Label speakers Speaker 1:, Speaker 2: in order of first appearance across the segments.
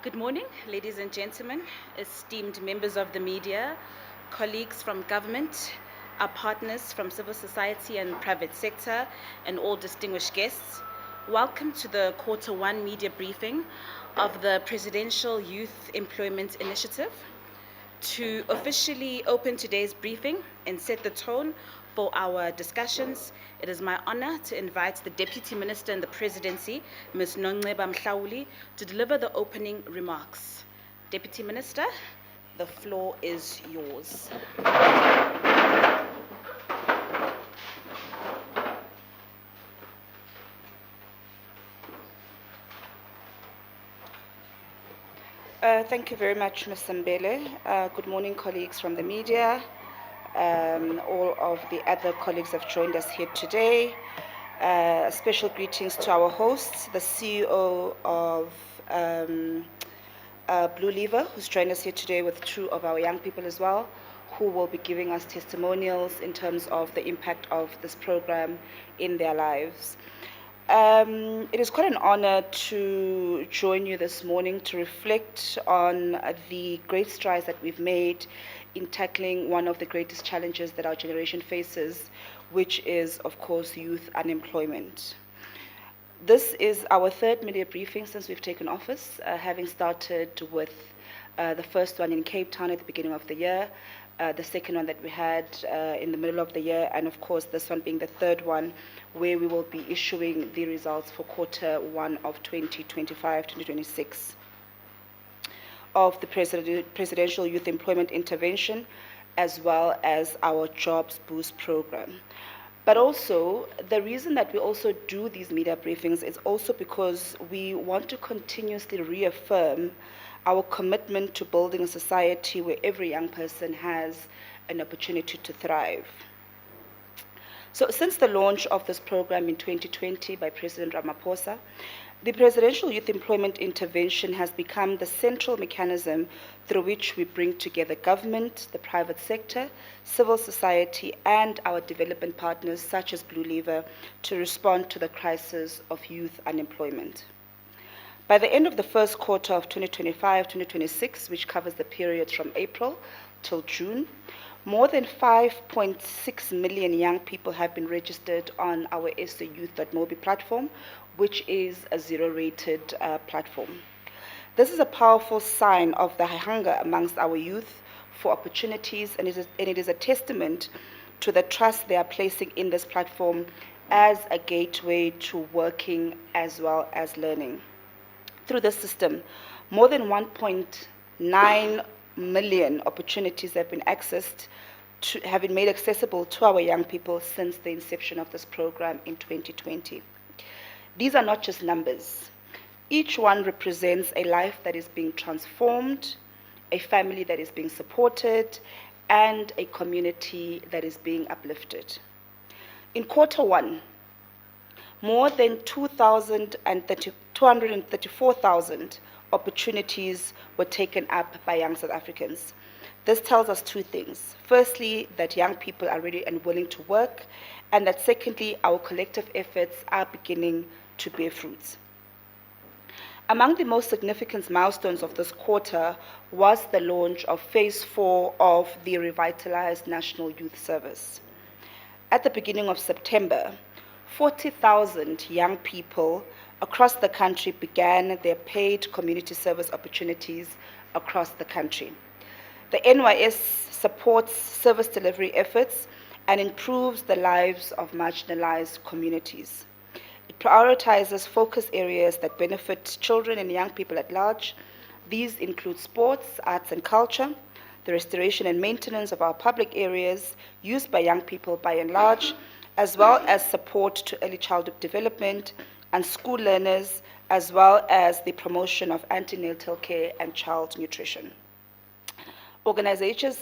Speaker 1: Good morning, ladies and gentlemen, esteemed members of the media, colleagues from government, our partners from civil society and private sector, and all distinguished guests. Welcome to the Quarter 1 media briefing of the Presidential Youth Employment Initiative. To officially open today's briefing and set the tone for our discussions, it is my honor to invite the Deputy Minister in the Presidency, Ms. Nonceba Mhlauli, to deliver the opening remarks. Deputy Minister, the floor is yours.
Speaker 2: Thank you very much, Ms. Mbele. Good morning, colleagues from the media. All of the other colleagues have joined us here today. Special greetings to our hosts, the CEO of Blue Lever, who's joined us here today with two of our young people as well, who will be giving us testimonials in terms of the impact of this program in their lives. It is quite an honor to join you this morning to reflect on the great strides that we've made in tackling one of the greatest challenges that our generation faces, which is, of course, youth unemployment. This is our third media briefing since we've taken office, having started with the first one in Cape Town at the beginning of the year, the second one that we had in the middle of the year, and of course this one being the third one where we will be issuing the results for Quarter 1 of 2025-2026 of the Presidential Youth Employment Intervention, as well as our Jobs Boost program. But also, the reason that we also do these media briefings is also because we want to continuously reaffirm our commitment to building a society where every young person has an opportunity to thrive. So since the launch of this program in 2020 by President Ramaphosa, the Presidential Youth Employment Intervention has become the central mechanism through which we bring together government, the private sector, civil society, and our development partners such as Blue Lever to respond to the crisis of youth unemployment. By the end of the first quarter of 2025-2026, which covers the period from April till June, more than 5.6 million young people have been registered on our SAYouth.mobi platform, which is a zero-rated platform. This is a powerful sign of the hunger amongst our youth for opportunities, and it is a testament to the trust they are placing in this platform as a gateway to working as well as learning. Through this system, more than 1.9 million opportunities have been made accessible to our young people since the inception of this program in 2020. These are not just numbers. Each one represents a life that is being transformed, a family that is being supported, and a community that is being uplifted. In Quarter 1, more than 234,000 opportunities were taken up by young South Africans. This tells us two things. Firstly, that young people are ready and willing to work, and that secondly, our collective efforts are beginning to bear fruits. Among the most significant milestones of this quarter was the launch of Phase 4 of the revitalized National Youth Service. At the beginning of September, 40,000 young people across the country began their paid community service opportunities across the country. The NYS supports service delivery efforts and improves the lives of marginalized communities. It prioritizes focus areas that benefit children and young people at large. These include sports, arts and culture, the restoration and maintenance of our public areas used by young people by and large, as well as support to early childhood development and school learners, as well as the promotion of antenatal care and child nutrition. Organizations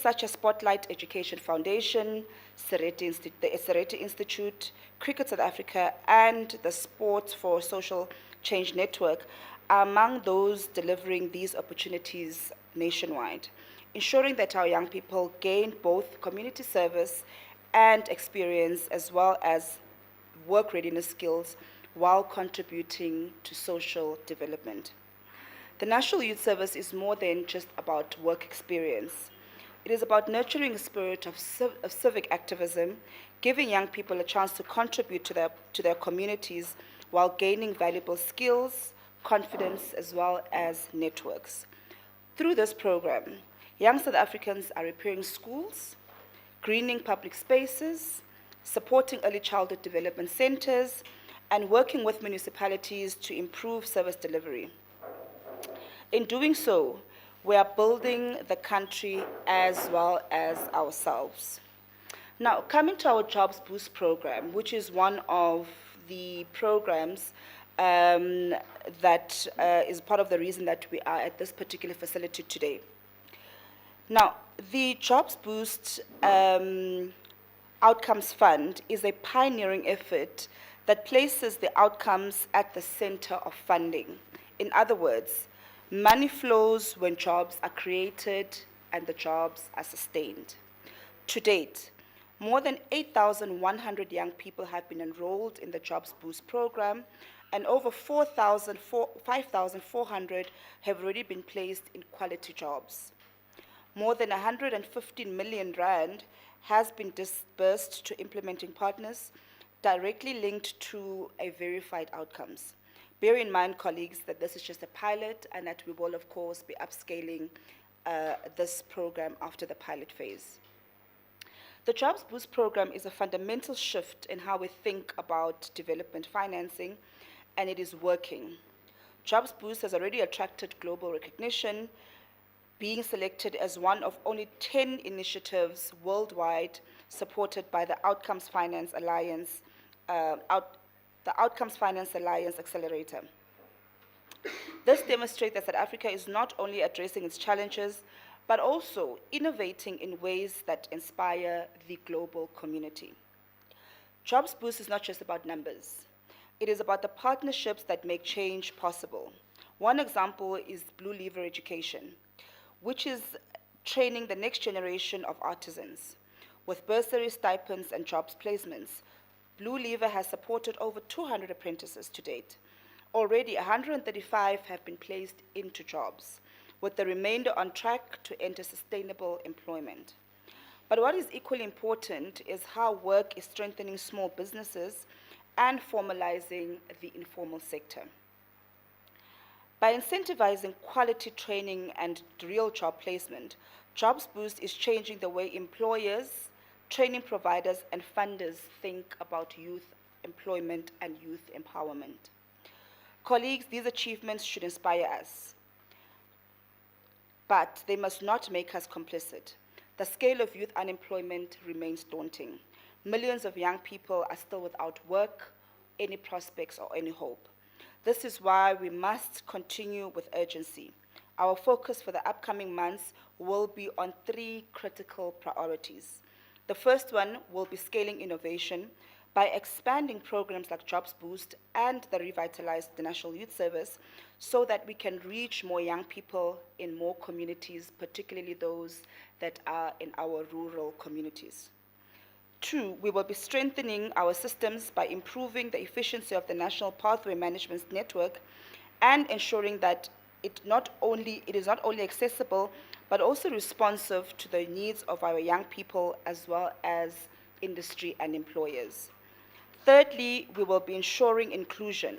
Speaker 2: such as Spotlight Education Foundation, the Sereti Institute, Cricket South Africa, and the Sports for Social Change Network are among those delivering these opportunities nationwide, ensuring that our young people gain both community service and experience as well as work readiness skills while contributing to social development. The National Youth Service is more than just about work experience. It is about nurturing a spirit of civic activism, giving young people a chance to contribute to their communities while gaining valuable skills, confidence, as well as networks. Through this program, young South Africans are repairing schools, greening public spaces, supporting early childhood development centers, and working with municipalities to improve service delivery. In doing so, we are building the country as well as ourselves. Now, coming to our Jobs Boost program, which is one of the programs that is part of the reason that we are at this particular facility today. Now, the Jobs Boost Outcomes Fund is a pioneering effort that places the outcomes at the center of funding. In other words, money flows when jobs are created and the jobs are sustained. To date, more than 8,100 young people have been enrolled in the Jobs Boost program, and over 5,400 have already been placed in quality jobs. More than 115 million rand has been disbursed to implementing partners directly linked to a verified outcomes. Bear in mind, colleagues, that this is just a pilot and that we will, of course, be upscaling this program after the pilot phase. The Jobs Boost program is a fundamental shift in how we think about development financing, and it is working. Jobs Boost has already attracted global recognition, being selected as one of only 10 initiatives worldwide supported by the Outcomes Finance Alliance, Accelerator. This demonstrates that South Africa is not only addressing its challenges, but also innovating in ways that inspire the global community. Jobs Boost is not just about numbers. It is about the partnerships that make change possible. One example is Blue Lever Education, which is training the next generation of artisans. With bursary stipends and jobs placements, Blue Lever has supported over 200 apprentices to date. Already, 135 have been placed into jobs, with the remainder on track to enter sustainable employment. But what is equally important is how work is strengthening small businesses and formalizing the informal sector. By incentivizing quality training and real job placement, Jobs Boost is changing the way employers, training providers, and funders think about youth employment and youth empowerment. Colleagues, these achievements should inspire us, but they must not make us complicit. The scale of youth unemployment remains daunting. Millions of young people are still without work, any prospects, or any hope. This is why we must continue with urgency. Our focus for the upcoming months will be on 3 critical priorities. The first one will be scaling innovation by expanding programs like Jobs Boost and the revitalized National Youth Service so that we can reach more young people in more communities, particularly those that are in our rural communities. 2, we will be strengthening our systems by improving the efficiency of the National Pathway Management Network and ensuring that it is not only accessible, but also responsive to the needs of our young people as well as industry and employers. Thirdly, we will be ensuring inclusion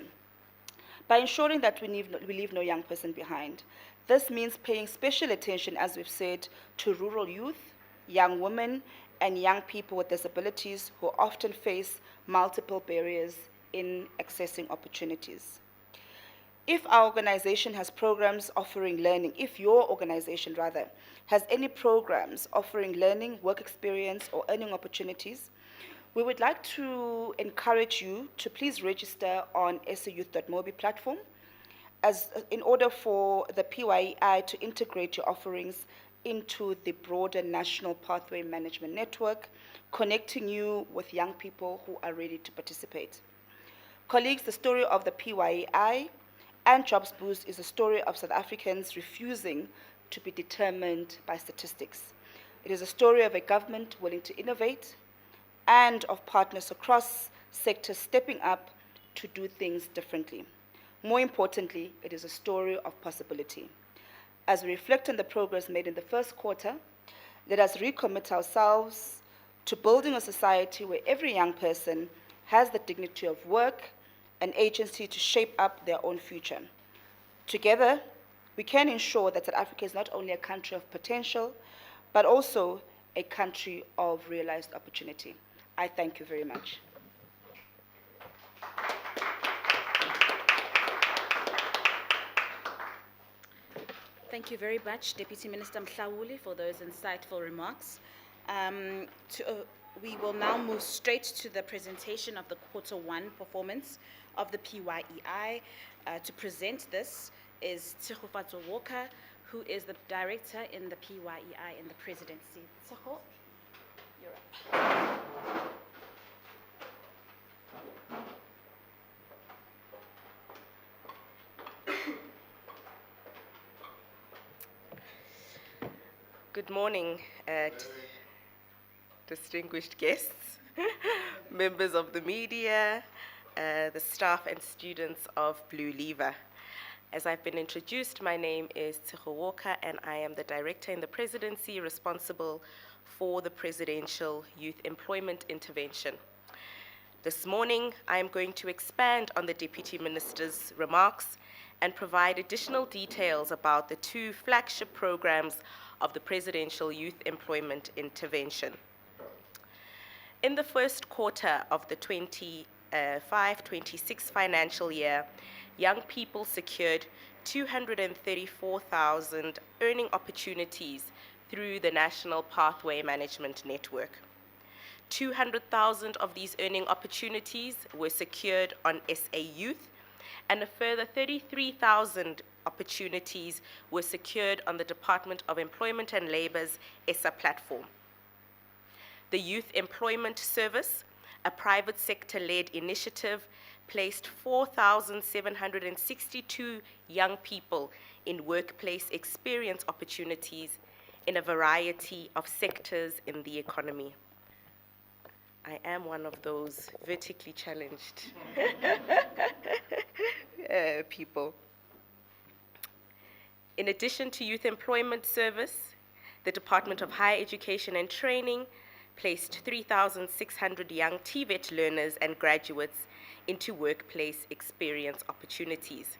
Speaker 2: by ensuring that we leave no young person behind. This means paying special attention, as we've said, to rural youth, young women, and young people with disabilities who often face multiple barriers in accessing opportunities. If our organization has programs offering learning, if your organization rather has any programs offering learning, work experience, or earning opportunities, we would like to encourage you to please register on sayouth.mobi platform in order for the PYEI to integrate your offerings into the broader National Pathway Management Network, connecting you with young people who are ready to participate. Colleagues, the story of the PYEI and Jobs Boost is a story of South Africans refusing to be determined by statistics. It is a story of a government willing to innovate and of partners across sectors stepping up to do things differently. More importantly, it is a story of possibility. As we reflect on the progress made in the first quarter, let us recommit ourselves to building a society where every young person has the dignity of work and agency to shape up their own future. Together, we can ensure that South Africa is not only a country of potential, but also a country of realized opportunity. I thank you very much.
Speaker 1: Thank you very much, Deputy Minister Mhlauli, for those insightful remarks. We will now move straight to the presentation of the Quarter 1 performance of the PYEI. To present this is Tshegofatso Walker, who is the Director in the PYEI in the Presidency. Tshego, you're up.
Speaker 3: Good morning, distinguished guests, members of the media, the staff and students of Blue Lever. As I've been introduced, my name is Tshego Walker, and I am the Director in the Presidency responsible for the Presidential Youth Employment Intervention. This morning, I am going to expand on the Deputy Minister's remarks and provide additional details about the two flagship programs of the Presidential Youth Employment Intervention. In the first quarter of the 25-26 financial year, young people secured 234,000 earning opportunities through the National Pathway Management Network. 200,000 of these earning opportunities were secured on SA Youth, and a further 33,000 opportunities were secured on the Department of Employment and Labour's ESSA platform. The Youth Employment Service, a private sector-led initiative, placed 4,762 young people in workplace experience opportunities in a variety of sectors in the economy. I am one of those vertically challenged people. In addition to Youth Employment Service, the Department of Higher Education and Training placed 3,600 young TVET learners and graduates into workplace experience opportunities.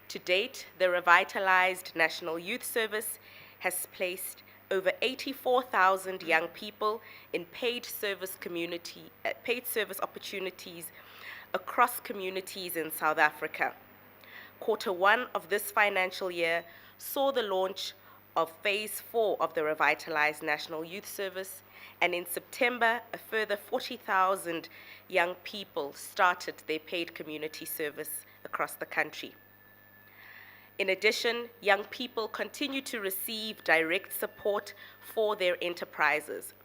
Speaker 3: To date, the revitalized National Youth Service has placed over 84,000 young people in paid service opportunities across communities in South Africa. Quarter 1 of this financial year saw the launch of Phase 4 of the revitalized National Youth Service, and in September, a further 40,000 young people started their paid community service across the country. In addition, young people continue to receive direct support for their enterprises.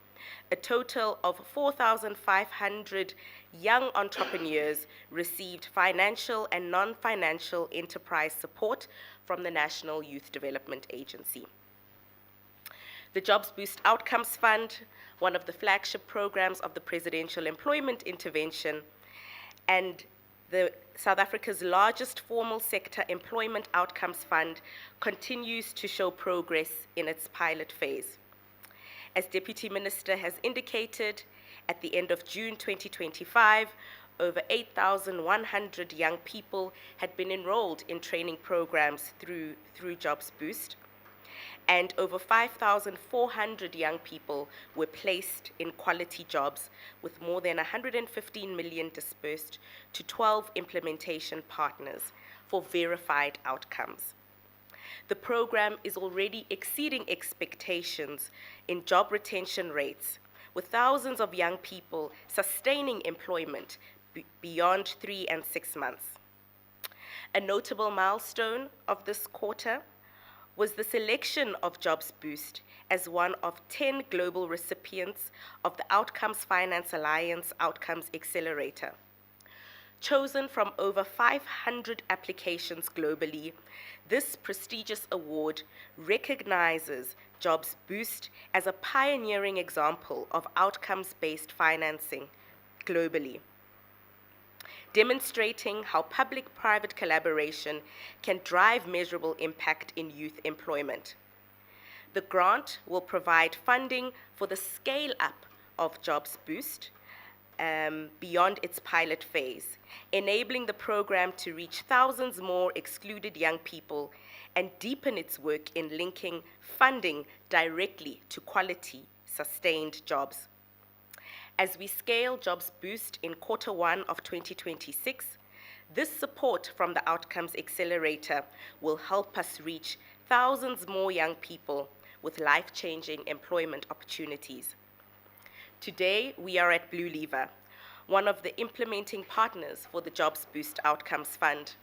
Speaker 3: A total of 4,500 young entrepreneurs received financial and non-financial enterprise support from the National Youth Development Agency. The Jobs Boost Outcomes Fund, one of the flagship programs of the Presidential Employment Intervention, and South Africa's largest formal sector employment outcomes fund, continues to show progress in its pilot phase. As Deputy Minister has indicated, at the end of June 2025, over 8,100 young people had been enrolled in training programs through Jobs Boost, and over 5,400 young people were placed in quality jobs, with more than 115 million dispersed to 12 implementation partners for verified outcomes. The program is already exceeding expectations in job retention rates, with thousands of young people sustaining employment beyond 3 and 6 months. A notable milestone of this quarter was the selection of Jobs Boost as one of 10 global recipients of the Outcomes Finance Alliance Outcomes Accelerator. Chosen from over 500 applications globally, this prestigious award recognizes Jobs Boost as a pioneering example of outcomes-based financing globally. demonstrating how public-private collaboration can drive measurable impact in youth employment. The grant will provide funding for the scale-up of Jobs Boost beyond its pilot phase, enabling the program to reach thousands more excluded young people and deepen its work in linking funding directly to quality, sustained jobs. As we scale Jobs Boost in Q1 of 2026, this support from the Outcomes Accelerator will help us reach thousands more young people with life-changing employment opportunities. Today, we are at Blue Lever, one of the implementing partners for the Jobs Boost Outcomes Fund.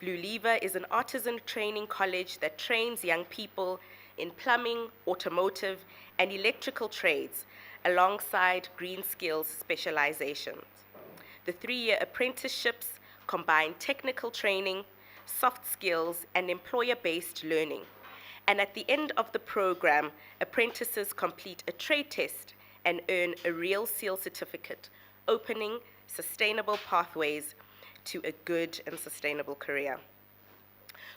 Speaker 3: Blue Lever is an artisan training college that trains young people in plumbing, automotive, and electrical trades alongside green skills specializations. The 3-year apprenticeships combine technical training, soft skills, and employer-based learning. And at the end of the program, apprentices complete a trade test and earn a Real Seal certificate, opening sustainable pathways to a good and sustainable career.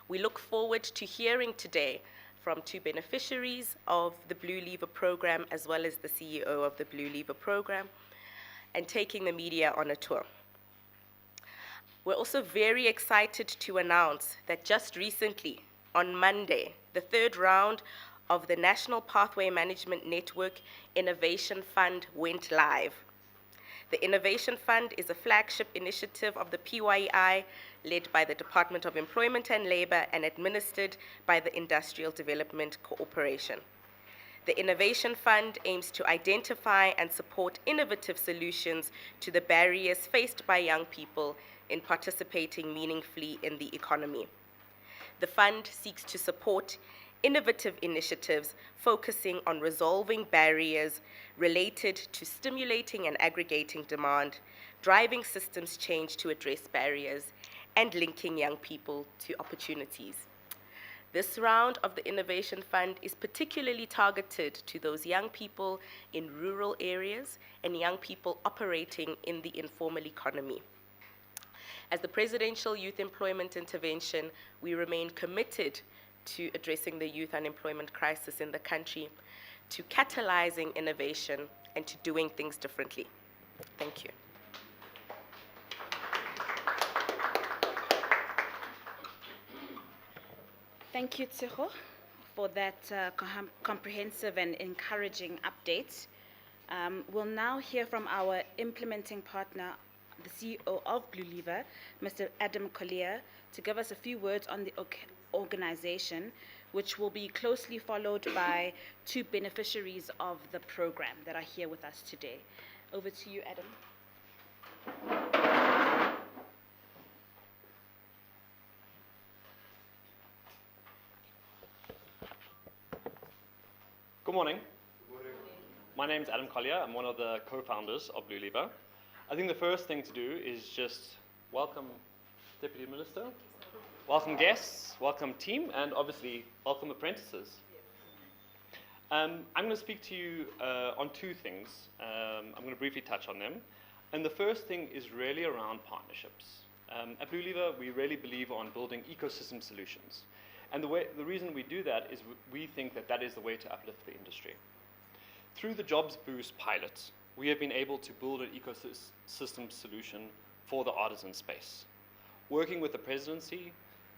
Speaker 3: We look forward to hearing today from 2 beneficiaries of the Blue Lever program, as well as the CEO of the Blue Lever program, and taking the media on a tour. We're also very excited to announce that just recently, on Monday, the 3rd round of the National Pathway Management Network Innovation Fund went live. The Innovation Fund is a flagship initiative of the PYEI, led by the Department of Employment and Labor and administered by the Industrial Development Corporation. The Innovation Fund aims to identify and support innovative solutions to the barriers faced by young people in participating meaningfully in the economy. The fund seeks to support innovative initiatives focusing on resolving barriers related to stimulating and aggregating demand, driving systems change to address barriers, and linking young people to opportunities. This round of the Innovation Fund is particularly targeted to those young people in rural areas and young people operating in the informal economy. As the Presidential Youth Employment Intervention, we remain committed to addressing the youth unemployment crisis in the country, to catalyzing innovation, and to doing things differently. Thank you.
Speaker 1: Thank you, Tseho, for that comprehensive and encouraging update. We'll now hear from our implementing partner, the CEO of Blue Lever, Mr. Adam Collier, to give us a few words on the organization, which will be closely followed by 2 beneficiaries of the program that are here with us today. Over to you, Adam.
Speaker 4: Good morning. Good morning. My name is Adam Collier. I'm one of the co-founders of Blue Lever. I think the first thing to do is just welcome Deputy Minister, welcome guests, welcome team, and obviously welcome apprentices. I'm going to speak to you on 2 things. I'm going to briefly touch on them. And the first thing is really around partnerships. At Blue Lever, we really believe on building ecosystem solutions. And the reason we do that is we think that that is the way to uplift the industry. Through the Jobs Boost pilots, we have been able to build an ecosystem solution for the artisan space. Working with the Presidency,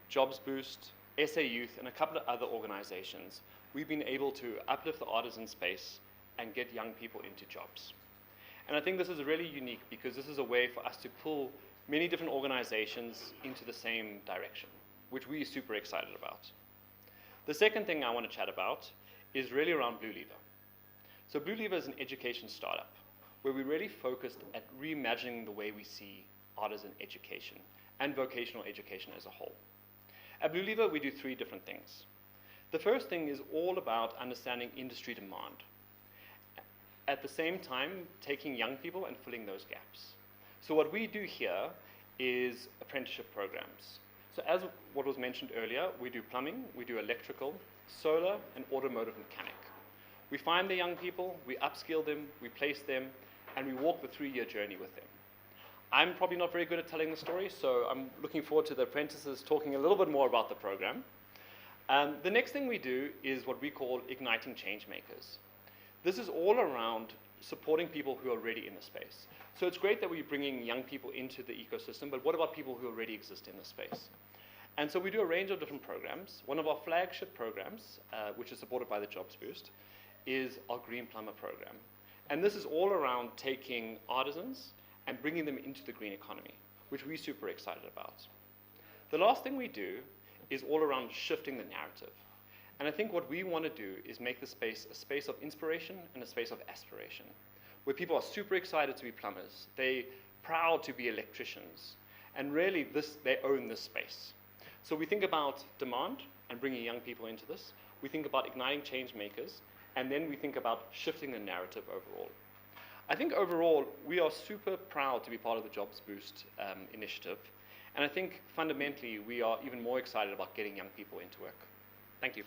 Speaker 4: Jobs Boost, SA Youth, and a couple of other organizations, we've been able to uplift the artisan space and get young people into jobs. And I think this is really unique because this is a way for us to pull many different organizations into the same direction, which we're super excited about. The second thing I want to chat about is really around Blue Lever. So Blue Lever is an education startup where we really focused at reimagining the way we see artisan education and vocational education as a whole. At Blue Lever, we do 3 different things. The first thing is all about understanding industry demand. At the same time, taking young people and filling those gaps. So what we do here is apprenticeship programs. So as what was mentioned earlier, we do plumbing, we do electrical, solar, and automotive mechanic. We find the young people, we upskill them, we place them, and we walk the 3-year journey with them. I'm probably not very good at telling the story, so I'm looking forward to the apprentices talking a little bit more about the program. The next thing we do is what we call igniting change makers. This is all around supporting people who are already in the space. So it's great that we're bringing young people into the ecosystem, but what about people who already exist in the space? And so we do a range of different programs. One of our flagship programs, which is supported by the Jobs Boost, is our Green Plumber program. And this is all around taking artisans and bringing them into the green economy, which we're super excited about. The last thing we do is all around shifting the narrative. And I think what we want to do is make the space a space of inspiration and a space of aspiration, where people are super excited to be plumbers, they're proud to be electricians, and really they own this space. So we think about demand and bringing young people into this. We think about igniting change makers, and then we think about shifting the narrative overall. I think overall, we are super proud to be part of the Jobs Boost initiative. And I think fundamentally, we are even more excited about getting young people into work. Thank you.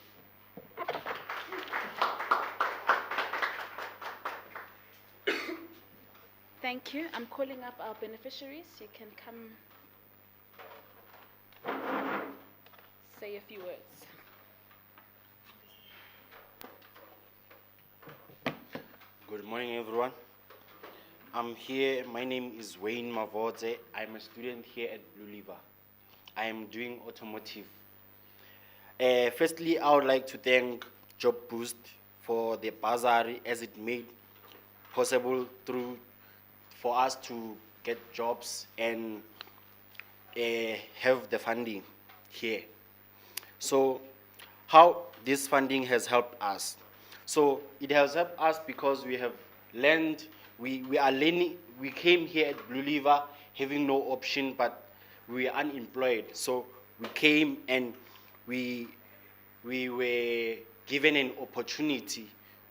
Speaker 1: Thank you. I'm calling up our beneficiaries. You can come say a few words.
Speaker 5: Good morning, everyone. I'm here. My name is Wayne Mavoze. I'm a student here at Blue River. I am doing automotive. Firstly, I would like to thank Job Boost for the bursary, as it made possible for us to get jobs and have the funding here. So how this funding has helped us? So it has helped us because we have learned, we are learning, we came here at Blue River having no option, but we were unemployed. So we came and we were given an opportunity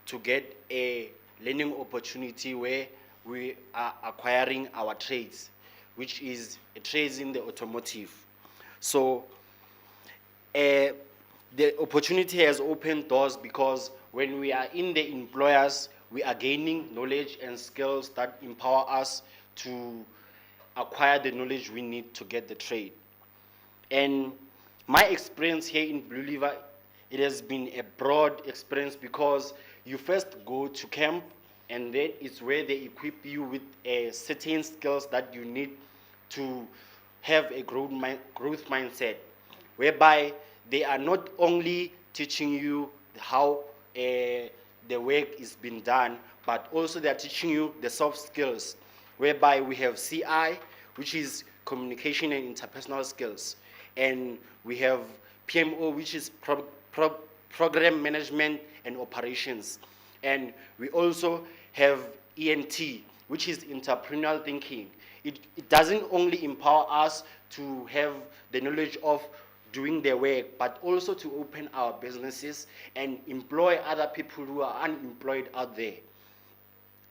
Speaker 5: to get a learning opportunity where we are acquiring our trades, which is trades in the automotive. So the opportunity has opened doors because when we are in the employers, we are gaining knowledge and skills that empower us to acquire the knowledge we need to get the trade. And my experience here in Blue River, it has been a broad experience because you first go to camp and then it's where they equip you with certain skills that you need to have a growth mindset, whereby they are not only teaching you how the work is being done, but also they are teaching you the soft skills, whereby we have CI, which is communication and interpersonal skills, and we have PMO, which is program management and operations, and we also have ENT, which is entrepreneurial thinking. It doesn't only empower us to have the knowledge of doing their work, but also to open our businesses and employ other people who are unemployed out there.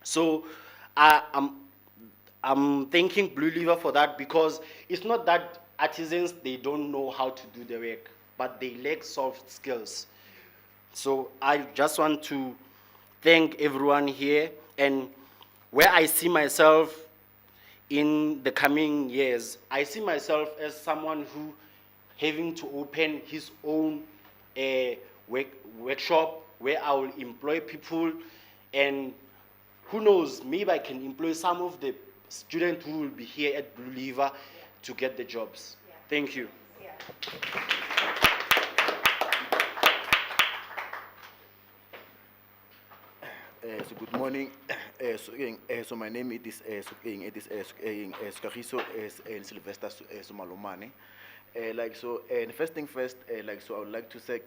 Speaker 5: So I'm thanking Blue River for that, because it's not that artisans, they don't know how to do their work, but they lack soft skills. So I just want to thank everyone here, and where I see myself in the coming years, I see myself as someone who having to open his own workshop where I will employ people, and who knows, maybe I can employ some of the students who will be here at Blue River to get the jobs. Yeah. Thank you. Yeah.
Speaker 6: So good morning. So my name is Skagiso Sylvester Sumalomane. And first thing first, so I would like to thank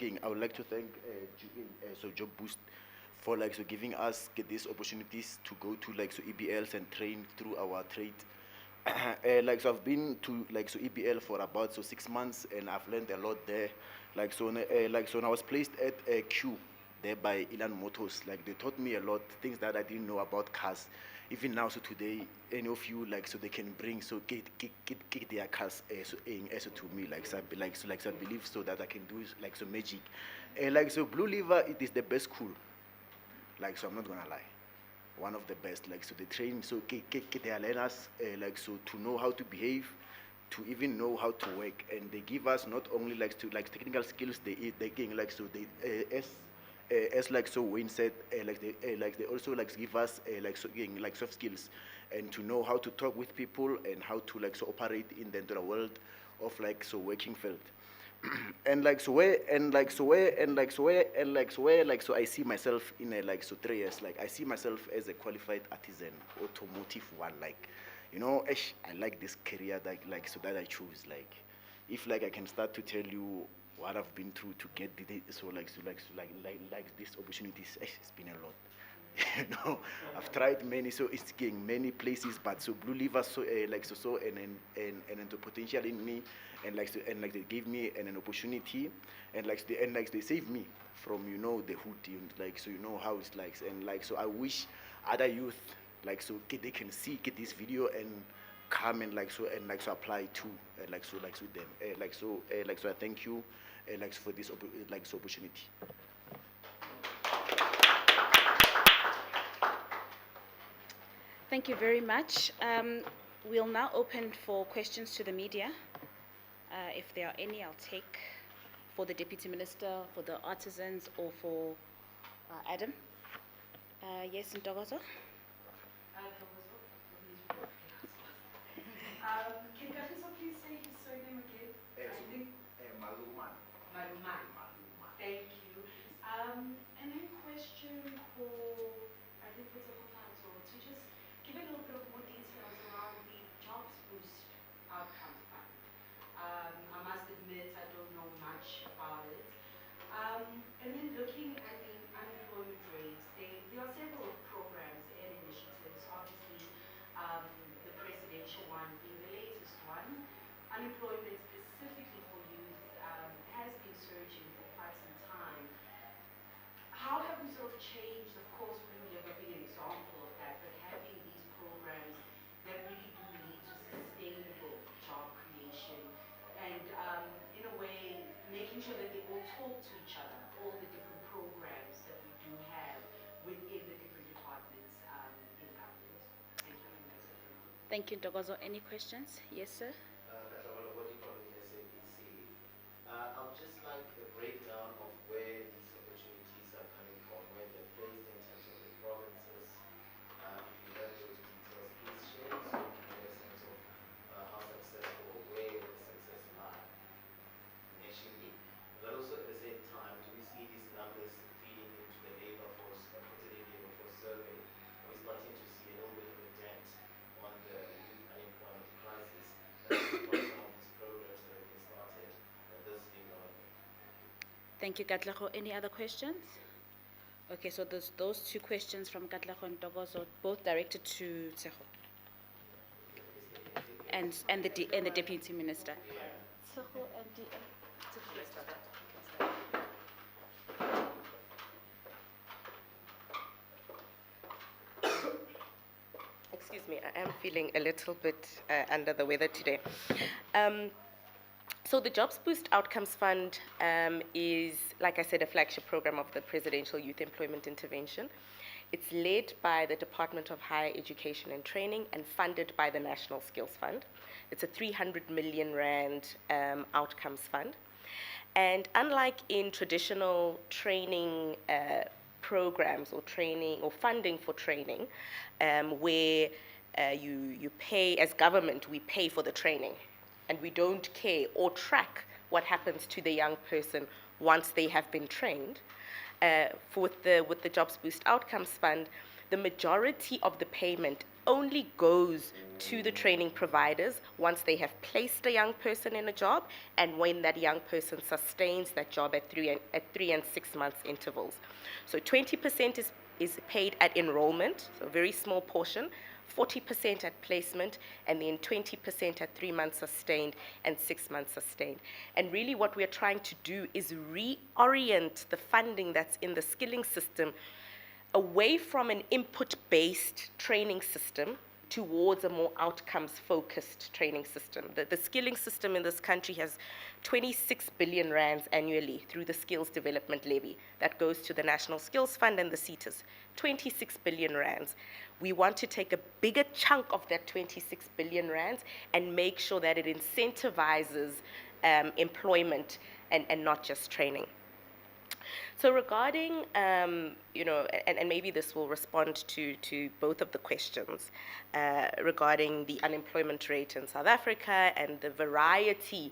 Speaker 6: so Job Boost for so giving us these opportunities to go to so EBLs and train through our trade. So I've been to so EBL for about 6 months, and I've learned a lot there. So when I was placed at Q there by Elan Motors, they taught me a lot, things that I didn't know about cars. Even now, so today, any of you so they can bring get their cars so to me, so I believe so that I can do so magic. So Blue River, it is the best school. So I'm not gonna lie. one of the best. Like so, the training so they learn us like so to know how to behave, to even know how to work, and they give us not only like to like technical skills. They gain like so they as like so Wayne said, like they also like give us like so again, like soft skills, and to know how to talk with people and how to like so operate in the world of like so working field. And like so where and like so where and like so where and like so where like so I see myself in a like so 3 years. Like I see myself as a qualified artisan, automotive one. Like, you know, I like this career that like so that I choose. Like, if like I can start to tell you what I've been through to get like these opportunities, it's been a lot. You know, I've tried many, so it's getting many places, but so Blue Lever so like so and the potential in me, and like so, and like they gave me an opportunity, and like they saved me from, you know, the hood, and like so, you know how it's like, and like so I wish other youth like so they can see get this video and come and like so apply to like so them like so I thank you like for this like so opportunity.
Speaker 1: Thank you very much. We'll now open for questions to the media. If there are any, I'll take for the Deputy Minister, for the artisans, or for Adam. Yes, Ntokozo?
Speaker 2: Can Kagiso please say his surname again?
Speaker 6: Maluman.
Speaker 2: Maluman. Thank you. And then question for, I think for Tsehofatso, to just give a little bit of more details around the Jobs Boost Outcome Fund. I must admit I don't know much about it. And then looking at the unemployment rates, there are several programs and initiatives, obviously the presidential one being the latest one. Unemployment specifically for youth has been surging for quite some time. How have we sort of changed, of course, Blue Liver being an example of that, but having these programs that really do lead to sustainable job creation and, in a way, making sure that they all talk to each other, all the different programs that we do have within the different departments in government. Thank you. I think that's it for now.
Speaker 1: Thank you, Ntokozo. Any questions? Yes, sir?
Speaker 7: I would just like a breakdown of where these opportunities are coming from, where they're placed in terms of the provinces. If you have those details, please share so we can get a sense of how successful or where the success lie nationally. But also at the same time, do we see these numbers feeding into the labor force, particularly labor force survey? Are we starting to see a little bit of a dent on the youth unemployment crisis as a result of some of these programs that have been started?
Speaker 1: Thank you, Katlego. Any other questions? Okay, so there's those two questions from Katlego and Ntokozo, both directed to Tseho and the Deputy Minister. Tseho and
Speaker 3: Excuse me, I am feeling a little bit under the weather today. So the Jobs Boost Outcomes Fund is, like I said, a flagship program of the Presidential Youth Employment Intervention. It's led by the Department of Higher Education and Training and funded by the National Skills Fund. It's a 300 million rand outcomes fund. And unlike in traditional training programs or training or funding for training, where you pay, as government, we pay for the training, and we don't care or track what happens to the young person once they have been trained. With the Jobs Boost Outcomes Fund, the majority of the payment only goes to the training providers once they have placed a young person in a job and when that young person sustains that job at 3 and 6 months intervals. So 20% is paid at enrollment, so a very small portion, 40% at placement, and then 20% at 3 months sustained and 6 months sustained. And really what we're trying to do is reorient the funding that's in the skilling system away from an input-based training system towards a more outcomes-focused training system. The skilling system in this country has 26 billion rands annually through the Skills Development Levy that goes to the National Skills Fund and the CETAs. 26 billion rands. We want to take a bigger chunk of that 26 billion rands and make sure that it incentivizes employment and not just training. So regarding, you know, and maybe this will respond to both of the questions regarding the unemployment rate in South Africa and the variety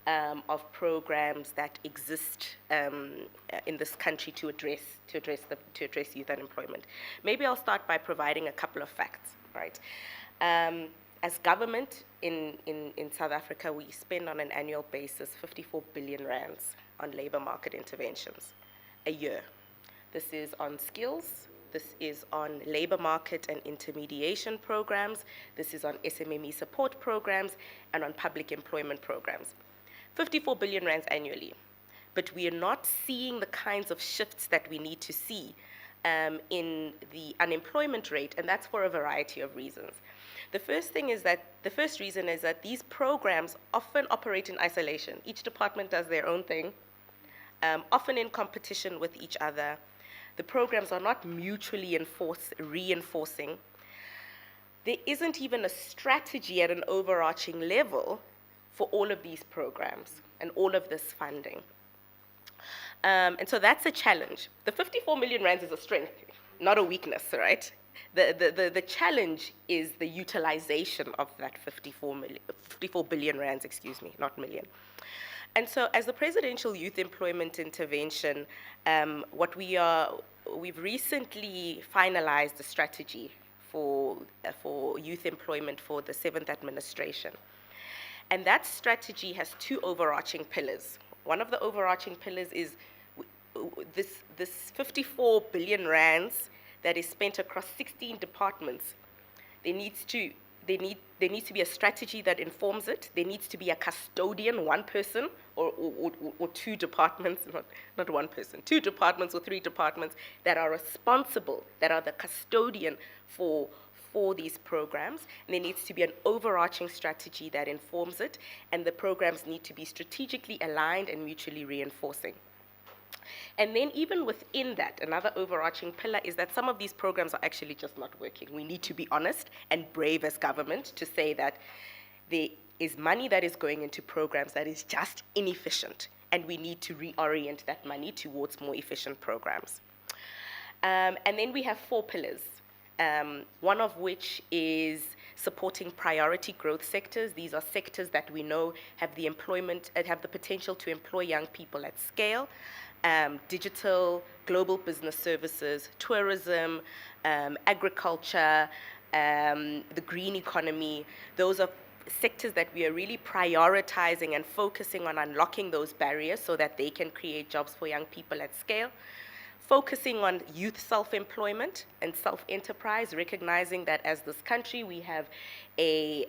Speaker 3: of programs that exist in this country to address youth unemployment. Maybe I'll start by providing a couple of facts, right? As government in South Africa, we spend on an annual basis 54 billion rands on labor market interventions a year. This is on skills, this is on labor market and intermediation programs, this is on SMME support programs, and on public employment programs. 54 billion rands annually. But we are not seeing the kinds of shifts that we need to see in the unemployment rate, and that's for a variety of reasons. The first reason is that these programs often operate in isolation. Each department does their own thing, often in competition with each other. The programs are not mutually reinforcing. There isn't even a strategy at an overarching level for all of these programs and all of this funding. And so that's a challenge. The 54 million rands is a strength, not a weakness, right? The challenge is the utilization of that 54 billion rands, excuse me, not million. And so as the Presidential Youth Employment Intervention, we've recently finalized a strategy for youth employment for the 7th administration. And that strategy has two overarching pillars. One of the overarching pillars is this 54 billion rands that is spent across 16 departments. There needs to be a strategy that informs it. There needs to be a custodian, one person, or two departments, not one person, two departments or three departments that are responsible, that are the custodian for these programs. And there needs to be an overarching strategy that informs it, and the programs need to be strategically aligned and mutually reinforcing. And then even within that, another overarching pillar is that some of these programs are actually just not working. We need to be honest and brave as government to say that there is money that is going into programs that is just inefficient, and we need to reorient that money towards more efficient programs. And then we have 4 pillars, one of which is supporting priority growth sectors. These are sectors that we know have the potential to employ young people at scale. Digital, global business services, tourism, agriculture, the green economy. Those are sectors that we are really prioritizing and focusing on unlocking those barriers so that they can create jobs for young people at scale. Focusing on youth self-employment and self-enterprise, recognizing that as this country we have a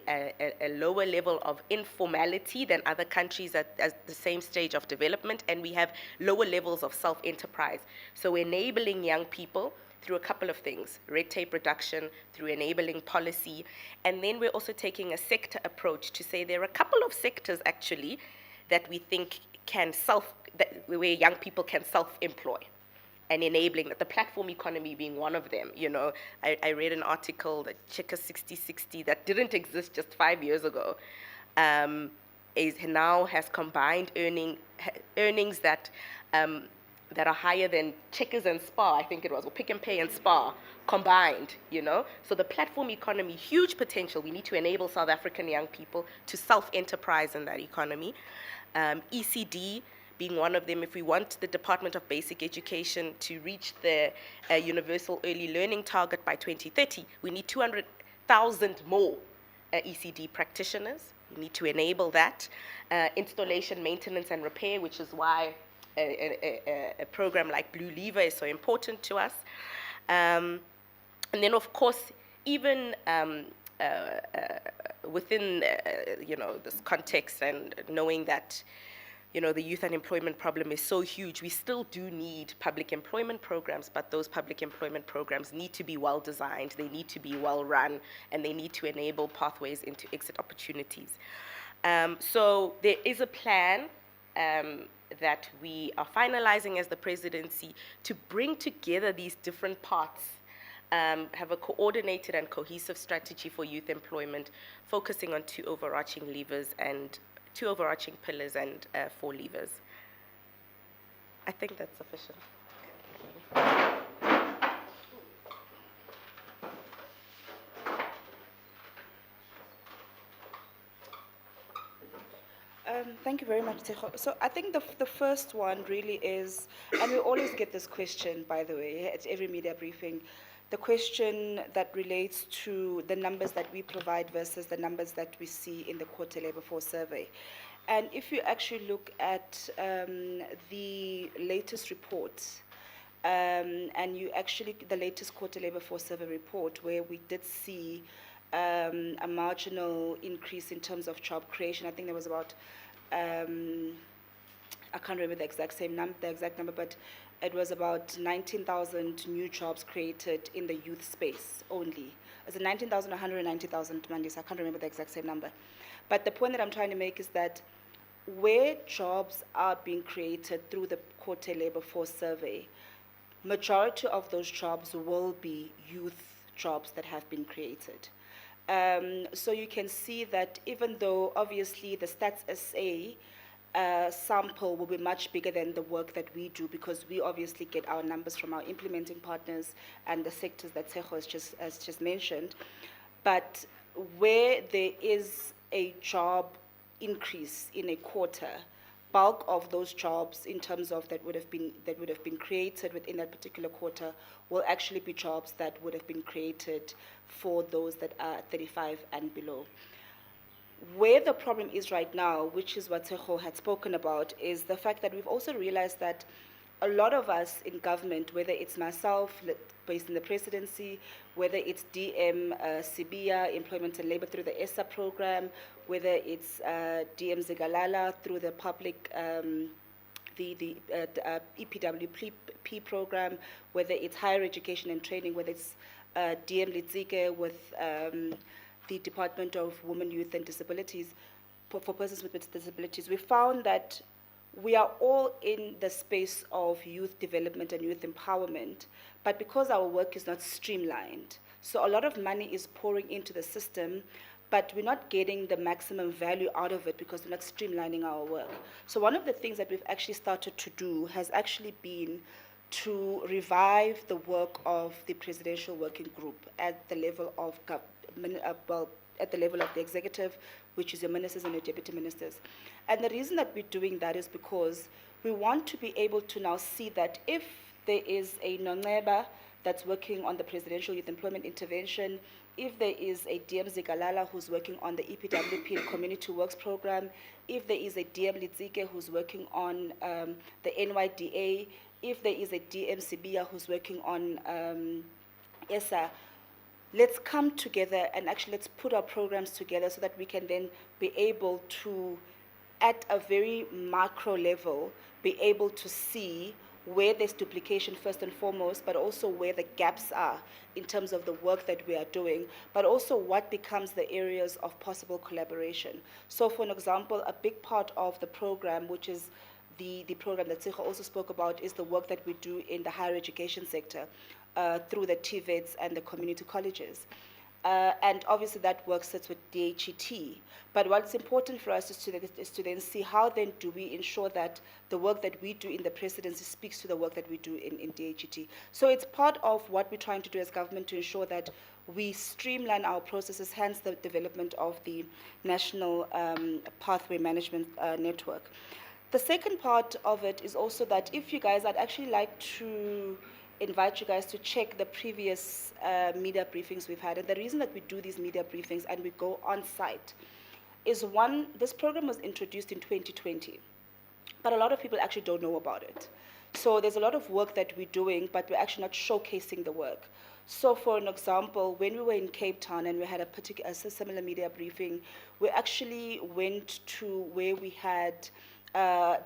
Speaker 3: lower level of informality than other countries at the same stage of development, and we have lower levels of self-enterprise. So enabling young people through a couple of things: red tape reduction, through enabling policy, and then we're also taking a sector approach to say there are a couple of sectors actually that we think where young people can self-employ, and enabling that, the platform economy being one of them. You know, I read an article, that Checker 6060, that didn't exist just 5 years ago, now has combined earnings that are higher than Checkers and Spar, I think it was, or Pick and Pay and Spar combined, you know? So the platform economy, huge potential. We need to enable South African young people to self-enterprise in that economy. ECD being one of them. If we want the Department of Basic Education to reach the universal early learning target by 2030, we need 200,000 more ECD practitioners. We need to enable that. Installation, maintenance, and repair, which is why a program like Blue Lever is so important to us. And then, of course, even within this context, and knowing that the youth unemployment problem is so huge, we still do need public employment programs, but those public employment programs need to be well designed, they need to be well run, and they need to enable pathways into exit opportunities. So there is a plan that we are finalizing as the presidency to bring together these different parts, have a coordinated and cohesive strategy for youth employment, focusing on two overarching pillars and 4 levers. I think that's sufficient.
Speaker 2: Thank you very much, Tsecho. So I think the first one really is, and we always get this question, by the way, at every media briefing, the question that relates to the numbers that we provide versus the numbers that we see in the quarter labor force survey. And if you actually look at the latest report, and the latest quarter labor force survey report, where we did see a marginal increase in terms of job creation. I think there was about, I can't remember the exact number, but it was about 19,000 new jobs created in the youth space only. It's 19,000, 190,000 mandis. I can't remember the exact same number. But the point that I'm trying to make is that where jobs are being created through the quarter labor force survey, majority of those jobs will be youth jobs that have been created. So you can see that even though obviously the Stats SA sample will be much bigger than the work that we do, because we obviously get our numbers from our implementing partners and the sectors that Tsecho has just mentioned. But where there is a job increase in a quarter, bulk of those jobs in terms of that would have been created within that particular quarter will actually be jobs that would have been created for those that are 35 and below. Where the problem is right now, which is what Tsecho had spoken about, is the fact that we've also realized that a lot of us in government, whether it's myself based in the presidency, whether it's DM Sibia, Employment and Labor through the ESSA program, whether it's DM Zigalala through the public, the EPWP program, whether it's higher education and training, whether it's DM Litzike with the Department of Women, Youth and Disabilities, for persons with disabilities, we found that we are all in the space of youth development and youth empowerment, but because our work is not streamlined, so a lot of money is pouring into the system, but we're not getting the maximum value out of it because we're not streamlining our work. So one of the things that we've actually started to do has actually been to revive the work of the presidential working group at the level of at the level of the executive, which is your ministers and your deputy ministers. And the reason that we're doing that is because we want to be able to now see that if there is a Nonceba that's working on the presidential youth employment intervention, if there is a DM Zigalala who's working on the EPWP and community works program, if there is a DM Litzike who's working on the NYDA, if there is a DM Sibia who's working on ESSA, let's come together and actually let's put our programs together so that we can then be able to, at a very macro level, be able to see where there's duplication first and foremost, but also where the gaps are in terms of the work that we are doing, but also what becomes the areas of possible collaboration. So for an example, a big part of the program, which is the program that Tsecho also spoke about, is the work that we do in the higher education sector through the TVETs and the community colleges. And obviously that work sits with DHET. But what's important for us is to then see how then do we ensure that the work that we do in the presidency speaks to the work that we do in DHET. So it's part of what we're trying to do as government to ensure that we streamline our processes, hence the development of the National Pathway Management Network. The second part of it is also that if you guys, I'd actually like to invite you guys to check the previous media briefings we've had. And the reason that we do these media briefings and we go on site is, one, this program was introduced in 2020, but a lot of people actually don't know about it. So there's a lot of work that we're doing, but we're actually not showcasing the work. So for an example, when we were in Cape Town and we had a similar media briefing, we actually went to where we had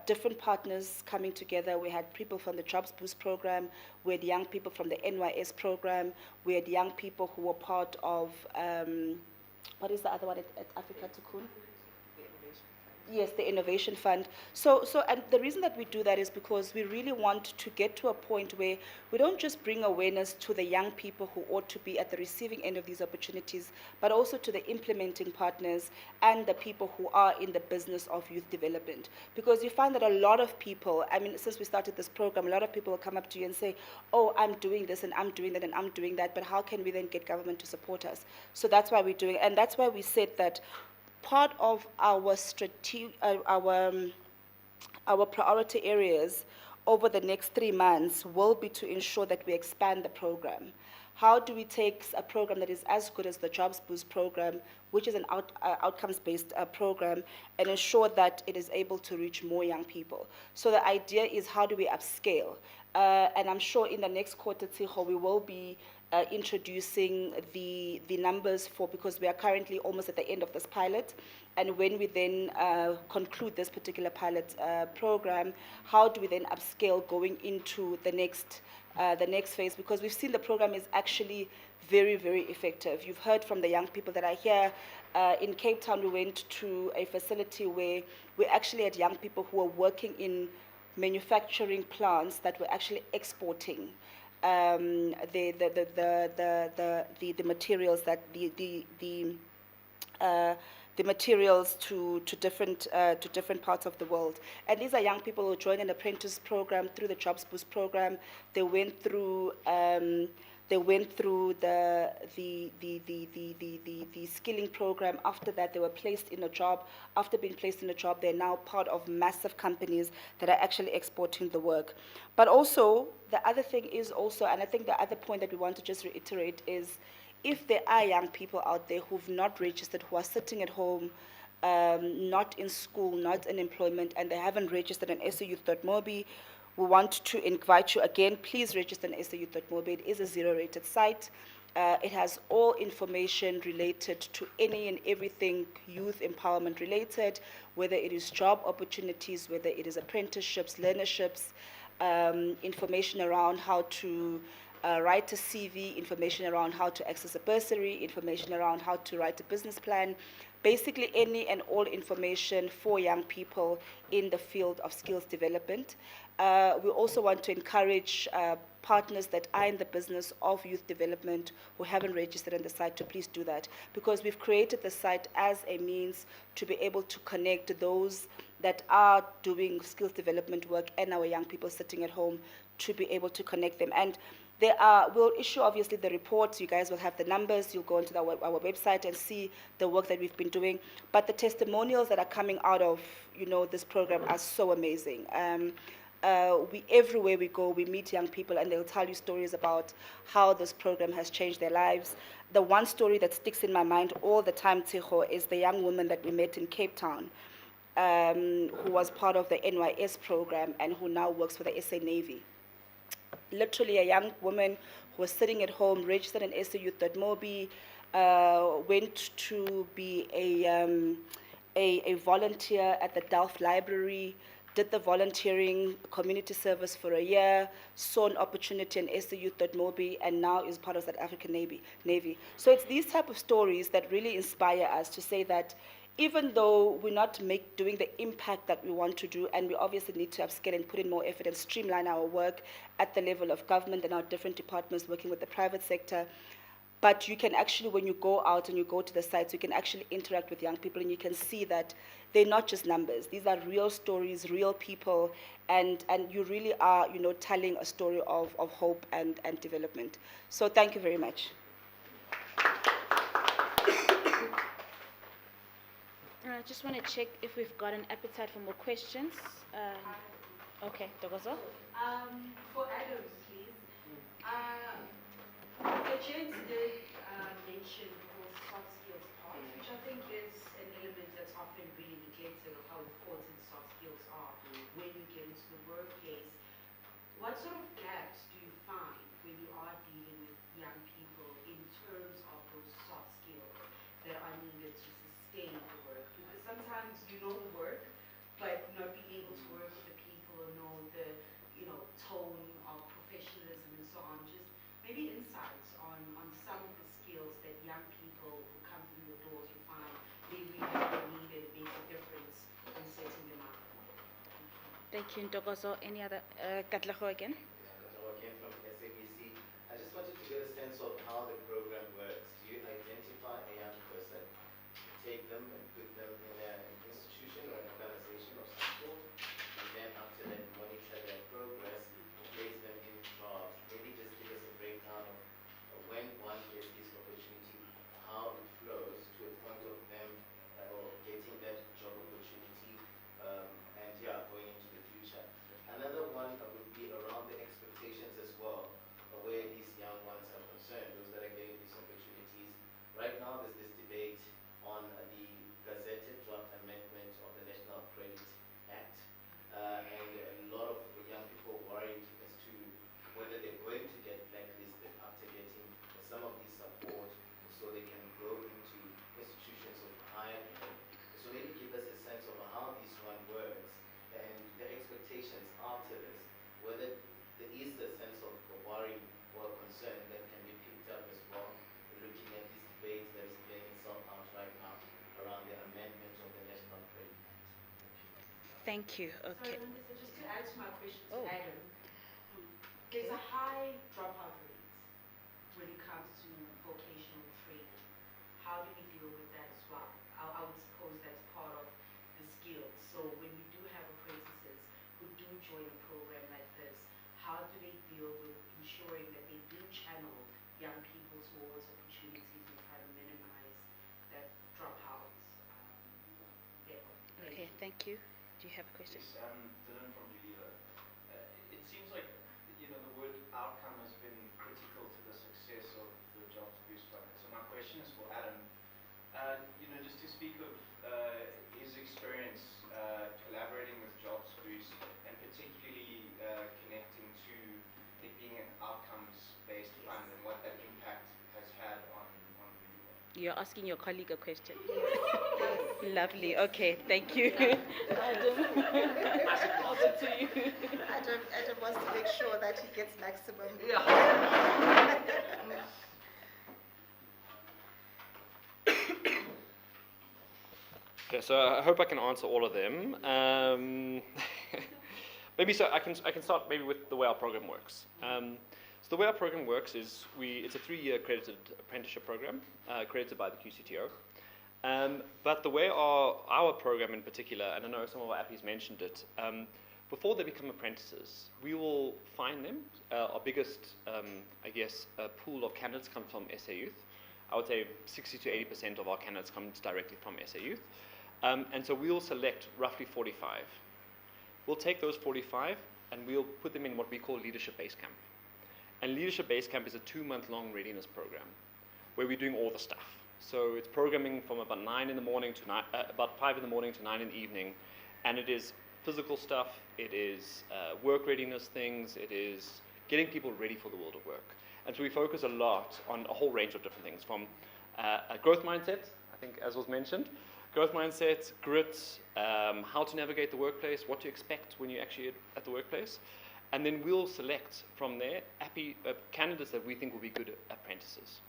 Speaker 2: different partners coming together. We had people from the Jobs Boost program, we had young people from the NYS program, we had young people who were part of, what is the other one at Africa Tukun? Yes, the Innovation Fund. And the reason that we do that is because we really want to get to a point where we don't just bring awareness to the young people who ought to be at the receiving end of these opportunities, but also to the implementing partners and the people who are in the business of youth development. Because you find that a lot of people, I mean, since we started this program, a lot of people will come up to you and say, oh, I'm doing this and I'm doing that and I'm doing that, but how can we then get government to support us? So that's why we're doing it. And that's why we said that part of our our priority areas over the next 3 months will be to ensure that we expand the program. How do we take a program that is as good as the Jobs Boost program, which is an outcomes-based program, and ensure that it is able to reach more young people? So the idea is, how do we upscale? And I'm sure in the next quarter, Tshego, we will be introducing the numbers for, because we are currently almost at the end of this pilot, and when we then conclude this particular pilot program, how do we then upscale going into the next phase? Because we've seen the program is actually very, very effective. You've heard from the young people that are here. In Cape Town, we went to a facility where we actually had young people who were working in manufacturing plants that were actually exporting the materials, that the materials to different parts of the world. And these are young people who joined an apprentice program through the Jobs Boost program. They went through the skilling program. After that, they were placed in a job. After being placed in a job, they're now part of massive companies that are actually exporting the work. But also, the other thing is also, and I think the other point that we want to just reiterate is, if there are young people out there who've not registered, who are sitting at home, not in school, not in employment, and they haven't registered on sayouth.mobi, we want to invite you again, please register on sayouth.mobi. It is a zero-rated site. It has all information related to any and everything youth empowerment related, whether it is job opportunities, whether it is apprenticeships, learnerships, information around how to write a CV, information around how to access a bursary, information around how to write a business plan, basically any and all information for young people in the field of skills development. We also want to encourage partners that are in the business of youth development who haven't registered on the site to please do that, because we've created the site as a means to be able to connect those that are doing skills development work and our young people sitting at home, to be able to connect them. And we'll issue obviously the reports. You guys will have the numbers. You'll go onto our website and see the work that we've been doing. But the testimonials that are coming out of this program are so amazing. Everywhere we go, we meet young people, and they'll tell you stories about how this program has changed their lives. The one story that sticks in my mind all the time, Tshego, is the young woman that we met in Cape Town, who was part of the NYS program and who now works for the SA Navy. Literally a young woman who was sitting at home, registered in sayouth.mobi, went to be a volunteer at the Delft Library, did the volunteering community service for a year, saw an opportunity in sayouth.mobi, and now is part of South African Navy. So it's these type of stories that really inspire us to say that even though we're not doing the impact that we want to do, and we obviously need to upscale and put in more effort and streamline our work at the level of government and our different departments working with the private sector, but you can actually, when you go out and you go to the sites, you can actually interact with young people, and you can see that they're not just numbers. These are real stories, real people, and you really are, telling a story of hope and development. So thank you very much.
Speaker 1: I just want to check if we've got an appetite for more questions. Okay, Dogozo.
Speaker 8: For Adam, please. The James did mention the whole soft skills part, which I think is an element that's often really neglected of how important soft skills are when you get into the workplace. What sort of gaps do you find when you are dealing with young people in terms of those soft skills that are needed to sustain the work? Because sometimes you know the work, but not being maybe insights on some of the skills that young people who come through your doors you find they really need and makes a difference in setting them up.
Speaker 1: Thank you, Ntokozo. Any other? Katlego again?
Speaker 7: Again from SABC. I just wanted to get a sense of how the program works. Do you identify a young person, take them and put them in an institution or an organization of some sort, and then after that monitor their progress, place them in jobs? Maybe just give us a breakdown of when one gets this opportunity, how it flows to a point of them or getting that job opportunity, and going into the future. Another one would be around the expectations as well, where these young ones are concerned, those that are getting these opportunities. Right now, there's this debate on the gazetted draft amendment of the National Credit Act, and a lot of young people worried as to whether they're going to get blacklisted after getting some of these support so they can go into institutions of higher learning. So maybe give us a sense of how this one works and the expectations after this, whether there is a sense of worry or concern that can be picked up as well, looking at this debate that is playing itself out right now around the amendment of the National Credit Act.
Speaker 1: Thank you. Okay.
Speaker 8: So, Minister, just to add to my question to
Speaker 1: Oh.
Speaker 8: Adam, there's a high dropout rate when it comes to vocational training. How do we deal with that as well? I would suppose that's part of the skills. So when we do have apprentices who do join a program like this, how do they deal with ensuring that they do channel young people towards opportunities and try to minimize that dropout level?
Speaker 1: Okay, thank you. Do you have a question?
Speaker 9: Yes, Dylan from Geneva. It seems like the word outcome has been critical to the success of the Jobs Boost Fund. So my question is for Adam. Just to speak of his experience collaborating with Jobs Boost and particularly connecting to it being an outcomes-based fund and what that impact has had on Geneva.
Speaker 1: You're asking your colleague a question. Lovely. Okay, thank you. Adam. Over to you.
Speaker 2: Adam wants to make sure that he gets maximum.
Speaker 4: Okay, so I hope I can answer all of them. Maybe so I can start maybe with the way our program works. So the way our program works is it's a 3-year accredited apprenticeship program, accredited by the QCTO. But the way our program in particular, and I know some of our appies mentioned it, before they become apprentices, we will find them. Our biggest, pool of candidates comes from SA Youth. I would say 60 to 80% of our candidates come directly from SA Youth. And so we'll select roughly 45. We'll take those 45 and we'll put them in what we call Leadership Base Camp. And Leadership Base Camp is a 2-month-long readiness program where we're doing all the stuff. So it's programming from about 9 in the morning to about 5 in the morning to 9 in the evening, and it is physical stuff. It is work readiness things. It is getting people ready for the world of work. And so we focus a lot on a whole range of different things, from a growth mindset, I think as was mentioned, growth mindset, grit, how to navigate the workplace, what to expect when you're actually at the workplace. And then we'll select from there candidates that we think will be good apprentices.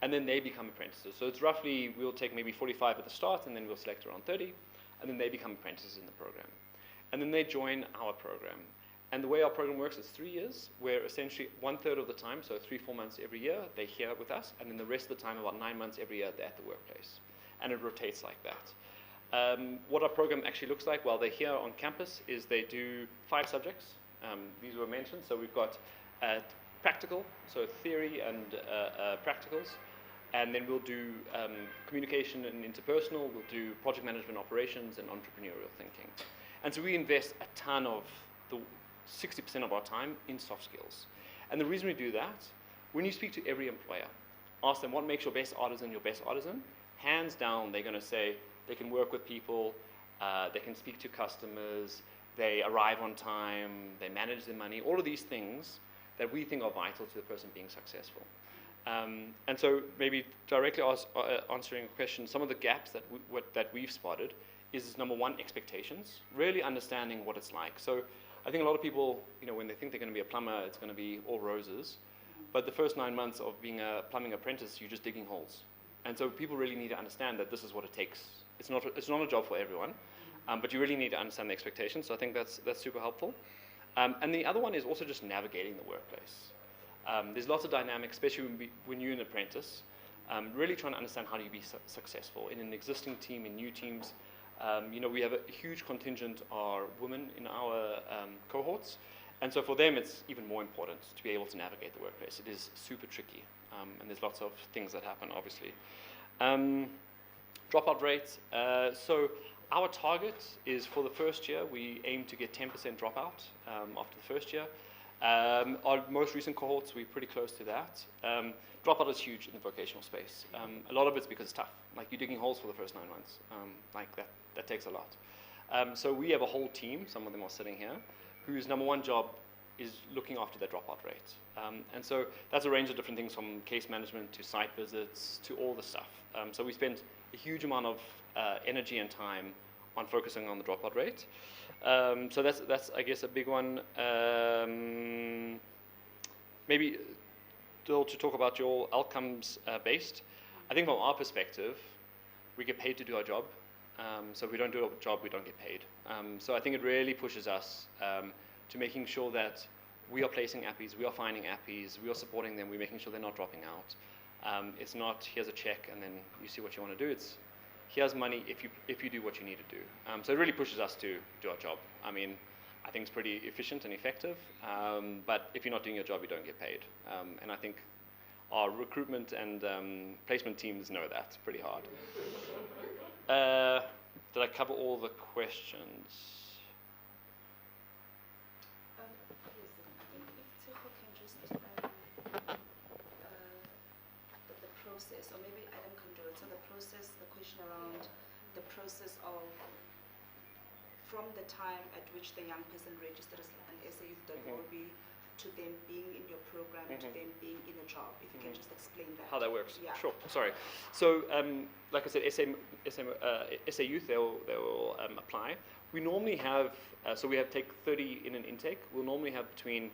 Speaker 4: And then they become apprentices. So it's roughly, we'll take maybe 45 at the start, and then we'll select around 30, and then they become apprentices in the program. And then they join our program. And the way our program works is 3 years, where essentially 1/3 of the time, so 3-4 months every year, they're here with us, and then the rest of the time, about 9 months every year, they're at the workplace. And it rotates like that. What our program actually looks like while they're here on campus is they do 5 subjects. These were mentioned. So we've got practical, so theory and practicals. And then we'll do communication and interpersonal. We'll do project management operations and entrepreneurial thinking. And so we invest a ton of the 60% of our time in soft skills. And the reason we do that, when you speak to every employer, ask them what makes your best artisan, hands down, they're going to say they can work with people, they can speak to customers, they arrive on time, they manage their money, all of these things that we think are vital to the person being successful. And so maybe directly answering a question, some of the gaps that we've spotted is, number one, expectations, really understanding what it's like. So I think a lot of people, when they think they're going to be a plumber, it's going to be all roses. but the first 9 months of being a plumbing apprentice, you're just digging holes. And so people really need to understand that this is what it takes. It's not a job for everyone, but you really need to understand the expectations. So I think that's super helpful. And the other one is also just navigating the workplace. There's lots of dynamics, especially when you're an apprentice. Really trying to understand how do you be successful in an existing team, in new teams. We have a huge contingent are women in our cohorts, and so for them it's even more important to be able to navigate the workplace. It is super tricky, and there's lots of things that happen, obviously. Dropout rates. So our target is for the first year, we aim to get 10% dropout after the first year. Our most recent cohorts, we're pretty close to that. Dropout is huge in the vocational space. A lot of it's because it's tough. Like you're digging holes for the first 9 months. Like that takes a lot. So we have a whole team, some of them are sitting here, whose number one job is looking after their dropout rate. And so that's a range of different things, from case management to site visits to all the stuff. So we spend a huge amount of energy and time on focusing on the dropout rate. So that's I guess a big one. Maybe Dill, to talk about your outcomes based. I think from our perspective, we get paid to do our job. So if we don't do our job, we don't get paid. So I think it really pushes us to making sure that we are placing appies, we are finding appies, we are supporting them, we're making sure they're not dropping out. It's not here's a check and then you see what you want to do. It's here's money if you do what you need to do. So it really pushes us to do our job. I mean, I think it's pretty efficient and effective, but if you're not doing your job, you don't get paid. And I think our recruitment and placement teams know that pretty hard. Did I cover all the questions?
Speaker 2: Yes, I think if Tseho can just the process, or maybe Adam can do it. So the process, the question around the process of from the time at which the young person registers an SAYouth.org to them being in your program, to them being in a job. If you can just explain that.
Speaker 4: How that works?
Speaker 2: Yeah.
Speaker 4: Sure. Sorry. So, like I said, SA Youth, they will apply. We normally have, so we have take 30 in an intake. We'll normally have between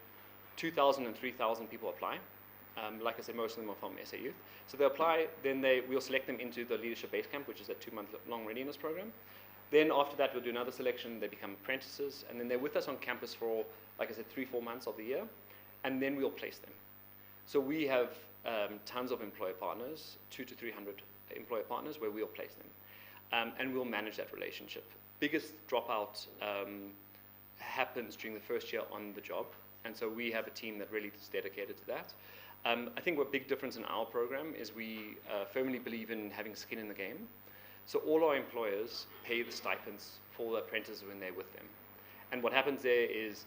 Speaker 4: 2,000 and 3,000 people apply. Like I said, most of them are from SA Youth. So they apply, then we'll select them into the Leadership Base Camp, which is a 2-month-long readiness program. Then after that, we'll do another selection. They become apprentices, and then they're with us on campus for, like I said, 3-4 months of the year, and then we'll place them. So we have tons of employer partners, 200 to 300 employer partners, where we'll place them, and we'll manage that relationship. Biggest dropout happens during the first year on the job, and so we have a team that really is dedicated to that. I think what big difference in our program is we firmly believe in having skin in the game. So all our employers pay the stipends for the apprentices when they're with them. And what happens there is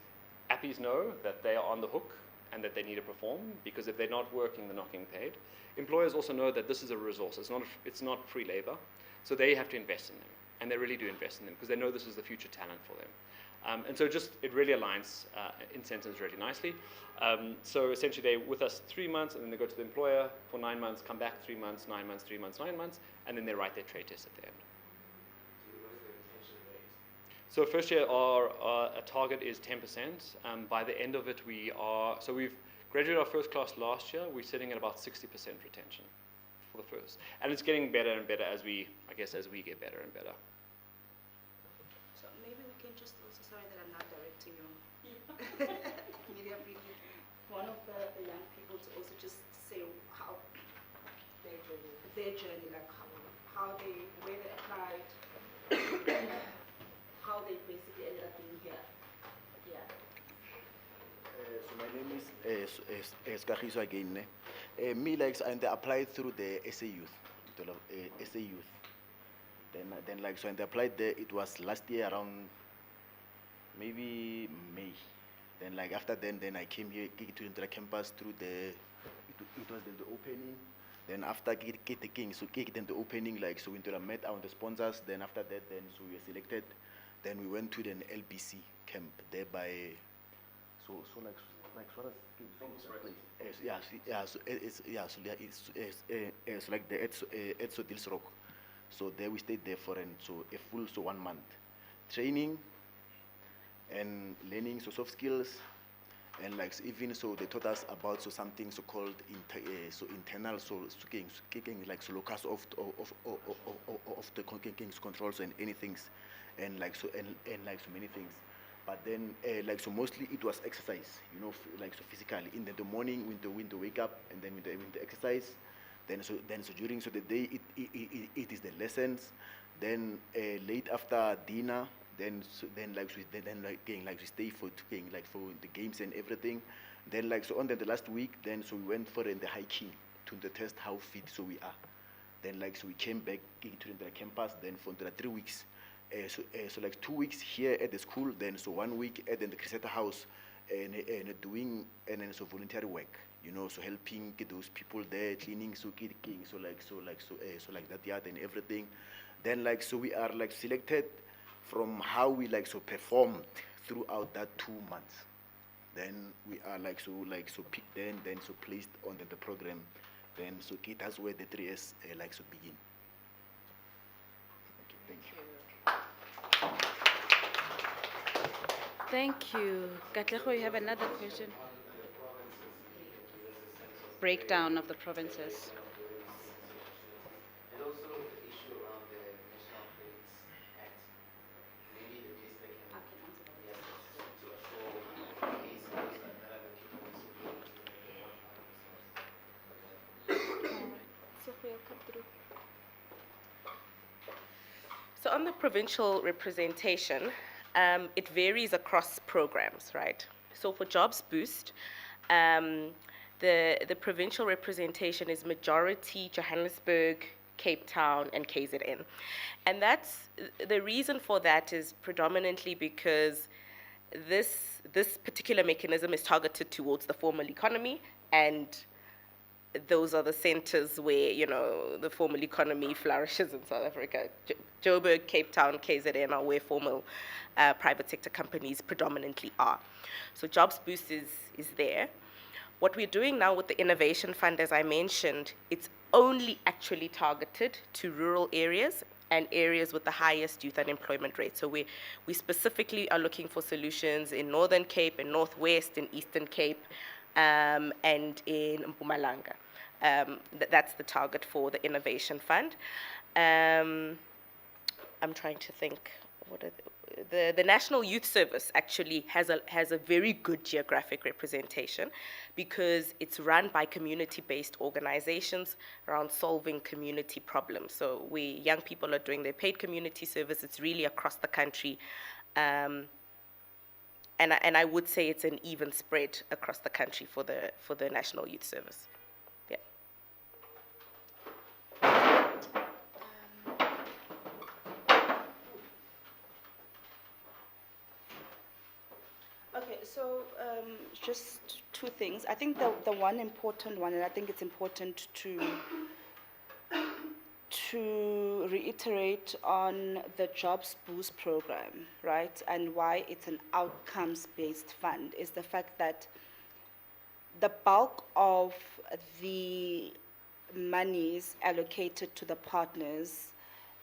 Speaker 4: appies know that they are on the hook and that they need to perform, because if they're not working, they're not getting paid. Employers also know that this is a resource. It's not free labor. So they have to invest in them. And they really do invest in them because they know this is the future talent for them. And so it really aligns incentives really nicely. So essentially they're with us 3 months, and then they go to the employer for 9 months, come back 3 months, 9 months, 3 months, 9 months, and then they write their trade test at the end. So first year our target is 10%. By the end of it we've graduated our first class last year. We're sitting at about 60% retention for the first. And it's getting better and better as we get better and better.
Speaker 2: So maybe we can just also, sorry that I'm not directing you. Media briefing. One of the young people to also just say how their journey, like where they applied, how they basically ended up being here. Yeah.
Speaker 6: So my name is Kagiso again. Me, like, and they applied through the SA Youth, SA Youth. Then like, so and they applied there. It was last year around maybe May. Then like after then I came here to the campus through it was the opening. Then after get the king, so then the opening, like, so we met our the sponsors. Then after that, then so we were selected. Then we went to the LBC camp there by, so like what is it's like the Edso Dilsrock. So there we stayed there for a full 1 month training and learning so soft skills And like so even so they taught us about so something so called internal like so locus of the controls and anything, and like so and like so many things. But then like so mostly it was exercise, like so physically in the morning when they wake up, and then when the exercise, then so during so the day it is the lessons, then late after dinner, then like we stay for like for the games and everything. Then like so on the last week, then so we went for the hiking to the test how fit so we are. Then like so we came back to the campus. Then for the 3 weeks, so like 2 weeks here at the school. Then so 1 week at the Crescenta house, and doing and then so voluntary work. So helping those people there, cleaning, so like that yard and everything. Then like so we are like selected from how we like so performed throughout that 2 months. Then we are like so picked, then so placed on the program. Then so that's where the 3 years like so begin. Okay, thank you.
Speaker 1: Thank you. Katlego, you have another question? Breakdown of the provinces.
Speaker 7: And also the issue around the National Credits Act. Maybe the minister can yes, to assure these those that are looking for disabilities that they won't find themselves.
Speaker 1: So we'll come through.
Speaker 3: So on the provincial representation, it varies across programs, right? So for Jobs Boost, the provincial representation is majority Johannesburg, Cape Town, and KZN. And that's the reason for that is predominantly because this particular mechanism is targeted towards the formal economy, and those are the centers where the formal economy flourishes in South Africa. Joburg, Cape Town, KZN are where formal private sector companies predominantly are. So Jobs Boost is there. What we're doing now with the Innovation Fund, as I mentioned, it's only actually targeted to rural areas and areas with the highest youth unemployment rate. So we specifically are looking for solutions in Northern Cape, in Northwest, in Eastern Cape, and in Mpumalanga. That's the target for the Innovation Fund. I'm trying to think. What are the National Youth Service actually has a very good geographic representation because it's run by community-based organizations around solving community problems. So young people are doing their paid community service. It's really across the country. And I would say it's an even spread across the country for the National Youth Service. Yeah.
Speaker 2: Okay, so just two things. I think the one important one, and I think it's important to reiterate on the Jobs Boost program, right, and why it's an outcomes-based fund, is the fact that the bulk of the monies allocated to the partners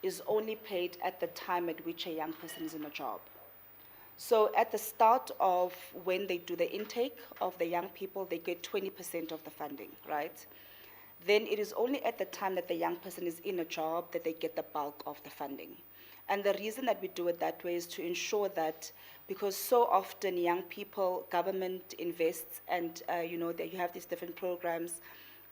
Speaker 2: is only paid at the time at which a young person is in a job. So at the start of when they do the intake of the young people, they get 20% of the funding, right? Then it is only at the time that the young person is in a job that they get the bulk of the funding. And the reason that we do it that way is to ensure that, because so often young people, government invests, and you have these different programs,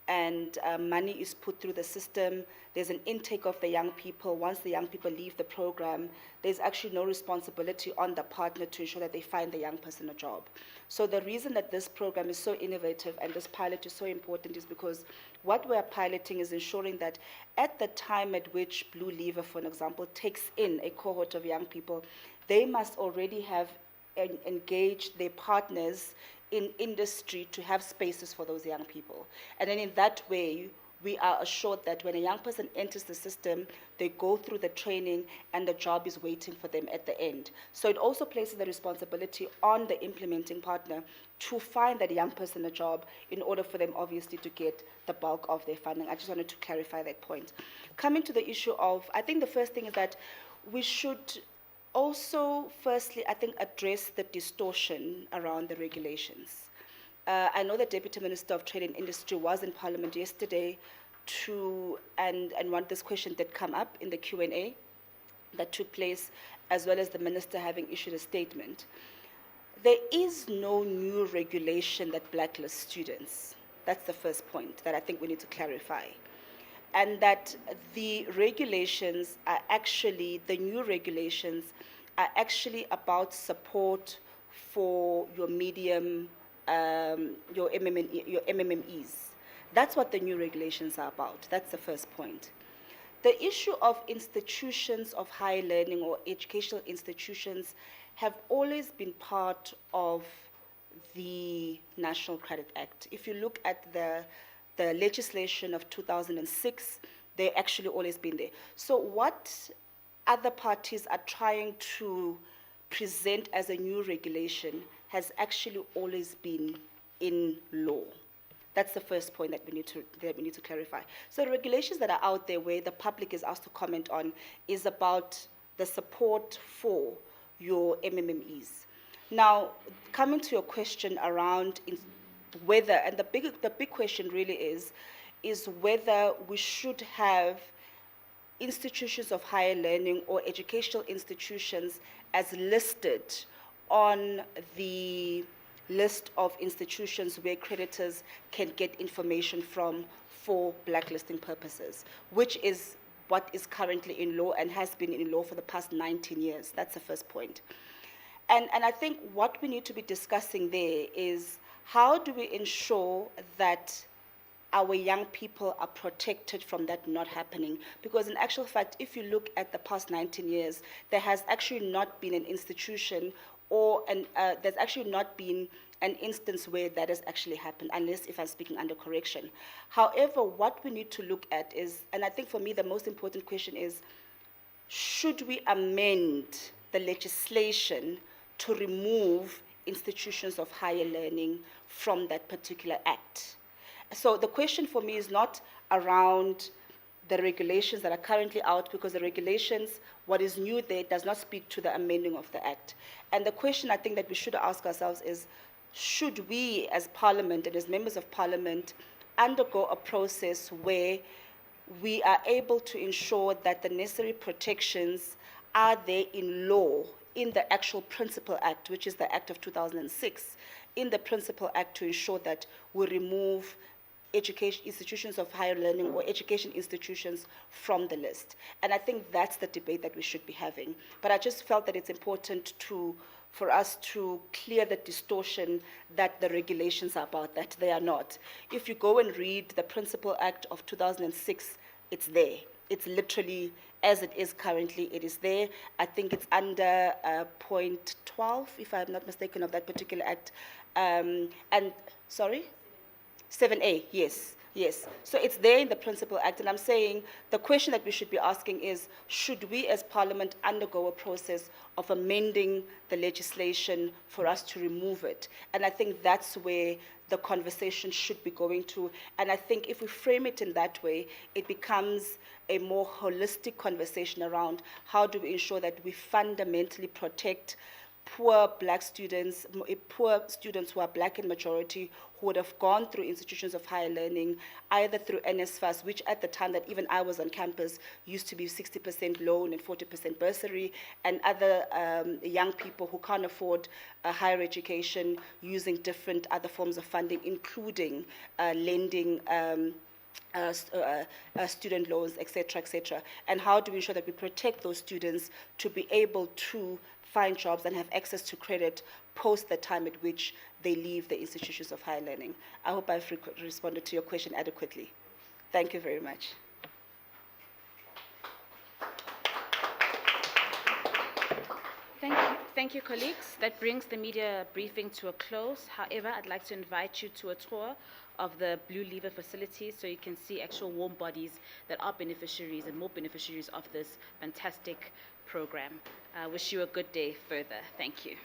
Speaker 2: and money is put through the system. There's an intake of the young people. Once the young people leave the program, there's actually no responsibility on the partner to ensure that they find the young person a job. So the reason that this program is so innovative and this pilot is so important is because what we're piloting is ensuring that at the time at which Blue Lever, for an example, takes in a cohort of young people, they must already have engaged their partners in industry to have spaces for those young people. And then in that way, we are assured that when a young person enters the system, they go through the training and the job is waiting for them at the end. So it also places the responsibility on the implementing partner to find that young person a job in order for them obviously to get the bulk of their funding. I just wanted to clarify that point. Coming to the issue of, I think the first thing is that we should also, firstly, I think, address the distortion around the regulations. I know the Deputy Minister of Trade and Industry was in Parliament yesterday and this question did come up in the Q&A that took place, as well as the Minister having issued a statement. There is no new regulation that blacklists students. That's the first point that I think we need to clarify. And that the regulations are actually, the new regulations are actually about support for your medium, your MMMEs. That's what the new regulations are about. That's the first point. The issue of institutions of higher learning or educational institutions have always been part of the National Credit Act. If you look at the legislation of 2006, they actually always been there. So what other parties are trying to present as a new regulation has actually always been in law. That's the first point that we need to clarify. So the regulations that are out there where the public is asked to comment on is about the support for your MMMEs. Now, coming to your question around whether, and the big question really is whether we should have institutions of higher learning or educational institutions as listed on the list of institutions where creditors can get information from for blacklisting purposes, which is what is currently in law and has been in law for the past 19 years. That's the first point. And I think what we need to be discussing there is how do we ensure that our young people are protected from that not happening? Because in actual fact, if you look at the past 19 years, there has actually not been an institution or there's actually not been an instance where that has actually happened, unless if I'm speaking under correction. However, what we need to look at is, and I think for me the most important question is, should we amend the legislation to remove institutions of higher learning from that particular act? So the question for me is not around the regulations that are currently out, because the regulations, what is new there, does not speak to the amending of the act. And the question I think that we should ask ourselves is, should we as Parliament and as members of Parliament undergo a process where we are able to ensure that the necessary protections are there in law, in the actual Principal Act, which is the Act of 2006, in the Principal Act, to ensure that we remove education institutions of higher learning or education institutions from the list. And I think that's the debate that we should be having. But I just felt that it's important for us to clear the distortion that the regulations are about, that they are not. If you go and read the Principal Act of 2006, it's there. It's literally, as it is currently, it is there. I think it's under point 12, if I'm not mistaken, of that particular act. Sorry? 7A, yes. Yes, so it's there in the Principal Act, and I'm saying the question that we should be asking is, should we as Parliament undergo a process of amending the legislation for us to remove it? And I think that's where the conversation should be going to, and I think if we frame it in that way, it becomes a more holistic conversation around how do we ensure that we fundamentally protect poor black students, poor students who are black in majority, who would have gone through institutions of higher learning, either through NSFAS, which at the time that even I was on campus used to be 60% loan and 40% bursary, and other young people who can't afford a higher education using different other forms of funding, including lending, student loans, etc., and how do we ensure that we protect those students to be able to find jobs and have access to credit post the time at which they leave the institutions of higher learning. I hope I've responded to your question adequately. Thank you very much.
Speaker 1: Thank you, colleagues. That brings the media briefing to a close. However, I'd like to invite you to a tour of the Blue Lever facility so you can see actual warm bodies that are beneficiaries and more beneficiaries of this fantastic program. I wish you a good day further. Thank you.